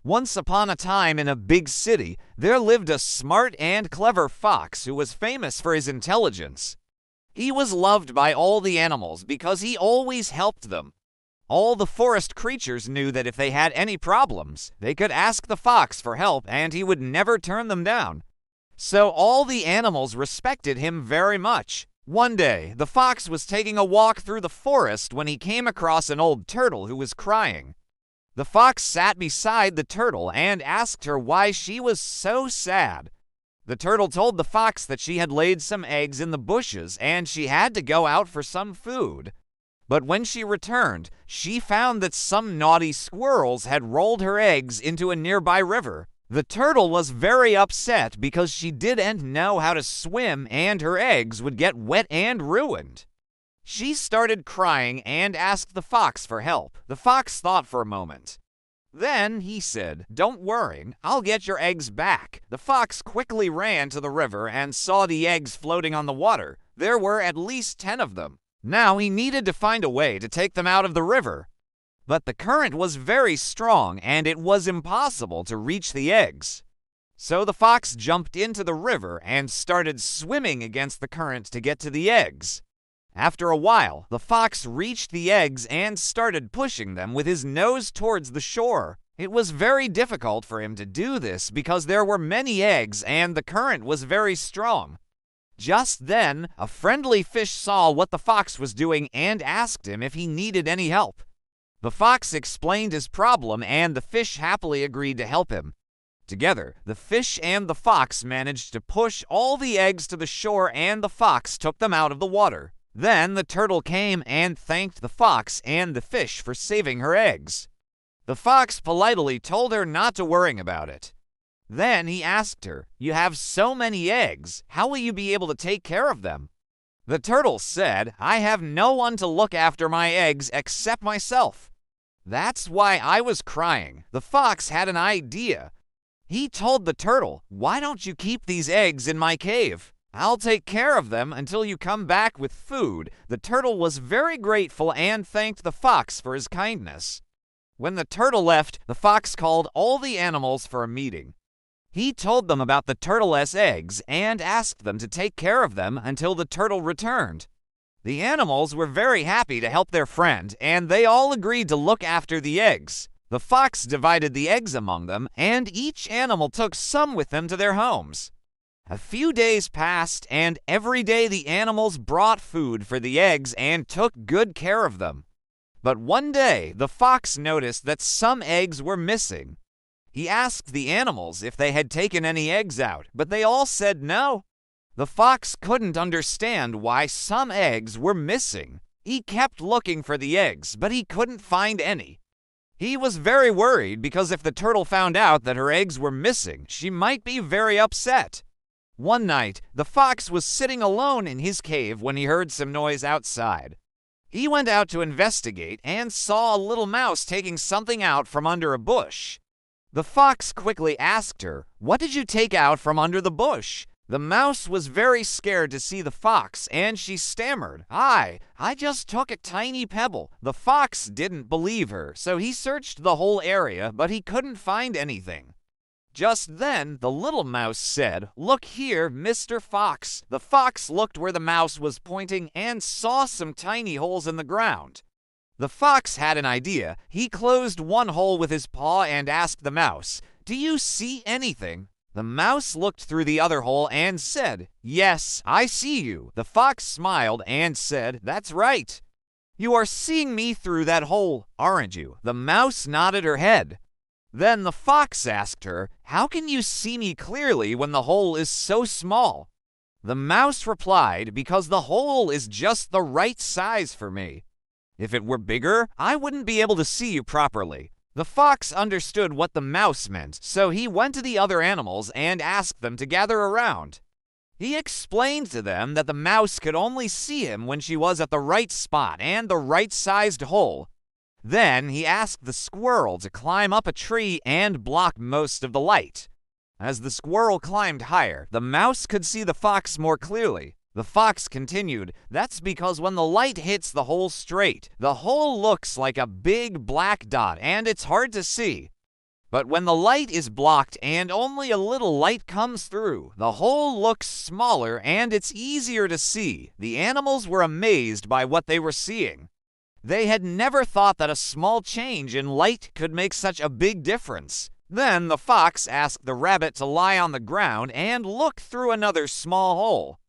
Once upon a time in a big city, there lived a smart and clever fox who was famous for his intelligence. He was loved by all the animals because he always helped them. All the forest creatures knew that if they had any problems, they could ask the fox for help and he would never turn them down. So all the animals respected him very much. One day, the fox was taking a walk through the forest when he came across an old turtle who was crying. The fox sat beside the turtle and asked her why she was so sad. The turtle told the fox that she had laid some eggs in the bushes and she had to go out for some food. But when she returned, she found that some naughty squirrels had rolled her eggs into a nearby river. The turtle was very upset because she didn't know how to swim and her eggs would get wet and ruined. She started crying and asked the fox for help. The fox thought for a moment. Then he said, "Don't worry, I'll get your eggs back." The fox quickly ran to the river and saw the eggs floating on the water. There were at least 10 of them. Now he needed to find a way to take them out of the river. But the current was very strong and it was impossible to reach the eggs. So the fox jumped into the river and started swimming against the current to get to the eggs. After a while, the fox reached the eggs and started pushing them with his nose towards the shore. It was very difficult for him to do this because there were many eggs and the current was very strong. Just then, a friendly fish saw what the fox was doing and asked him if he needed any help. The fox explained his problem and the fish happily agreed to help him. Together, the fish and the fox managed to push all the eggs to the shore and the fox took them out of the water. Then the turtle came and thanked the fox and the fish for saving her eggs. The fox politely told her not to worry about it. Then he asked her, "You have so many eggs, how will you be able to take care of them?" The turtle said, "I have no one to look after my eggs except myself." That's why I was crying. The fox had an idea. He told the turtle, "Why don't you keep these eggs in my cave? I'll take care of them until you come back with food." The turtle was very grateful and thanked the fox for his kindness. When the turtle left, the fox called all the animals for a meeting. He told them about the turtle's eggs and asked them to take care of them until the turtle returned. The animals were very happy to help their friend, and they all agreed to look after the eggs. The fox divided the eggs among them, and each animal took some with them to their homes. A few days passed, and every day the animals brought food for the eggs and took good care of them. But one day, the fox noticed that some eggs were missing. He asked the animals if they had taken any eggs out, but they all said no. The fox couldn't understand why some eggs were missing. He kept looking for the eggs, but he couldn't find any. He was very worried because if the turtle found out that her eggs were missing, she might be very upset. One night, the fox was sitting alone in his cave when he heard some noise outside. He went out to investigate and saw a little mouse taking something out from under a bush. The fox quickly asked her, "What did you take out from under the bush?" The mouse was very scared to see the fox, and she stammered, I just took a tiny pebble." The fox didn't believe her, so he searched the whole area, but he couldn't find anything. Just then, the little mouse said, "Look here, Mr. Fox." The fox looked where the mouse was pointing and saw some tiny holes in the ground. The fox had an idea. He closed one hole with his paw and asked the mouse, "Do you see anything?" The mouse looked through the other hole and said, "Yes, I see you." The fox smiled and said, "That's right. You are seeing me through that hole, aren't you?" The mouse nodded her head. Then the fox asked her, "How can you see me clearly when the hole is so small?" The mouse replied, "Because the hole is just the right size for me. If it were bigger, I wouldn't be able to see you properly." The fox understood what the mouse meant, so he went to the other animals and asked them to gather around. He explained to them that the mouse could only see him when she was at the right spot and the right-sized hole. Then he asked the squirrel to climb up a tree and block most of the light. As the squirrel climbed higher, the mouse could see the fox more clearly. The fox continued, "That's because when the light hits the hole straight, the hole looks like a big black dot and it's hard to see." But when the light is blocked and only a little light comes through, the hole looks smaller and it's easier to see. The animals were amazed by what they were seeing. They had never thought that a small change in light could make such a big difference. Then the fox asked the rabbit to lie on the ground and look through another small hole.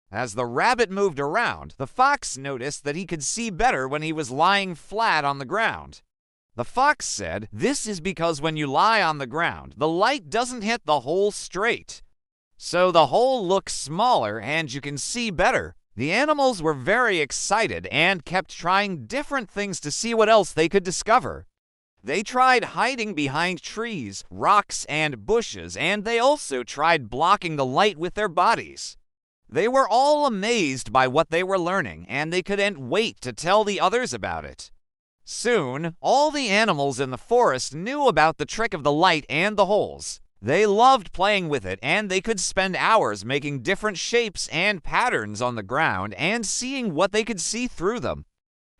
As the rabbit moved around, the fox noticed that he could see better when he was lying flat on the ground. The fox said, "This is because when you lie on the ground, the light doesn't hit the hole straight. So the hole looks smaller and you can see better." The animals were very excited and kept trying different things to see what else they could discover. They tried hiding behind trees, rocks, and bushes, and they also tried blocking the light with their bodies. They were all amazed by what they were learning, and they couldn't wait to tell the others about it. Soon, all the animals in the forest knew about the trick of the light and the holes. They loved playing with it, and they could spend hours making different shapes and patterns on the ground and seeing what they could see through them.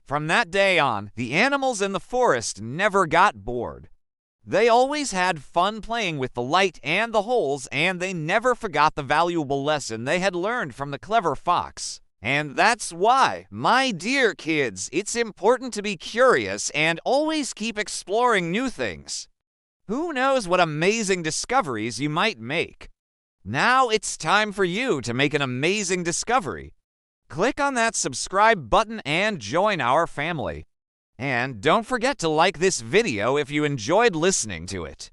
From that day on, the animals in the forest never got bored. They always had fun playing with the light and the holes, and they never forgot the valuable lesson they had learned from the clever fox. And that's why, my dear kids, it's important to be curious and always keep exploring new things. Who knows what amazing discoveries you might make? Now it's time for you to make an amazing discovery. Click on that subscribe button and join our family. And don't forget to like this video if you enjoyed listening to it.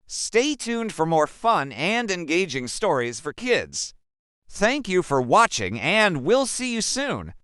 Stay tuned for more fun and engaging stories for kids. Thank you for watching, and we'll see you soon.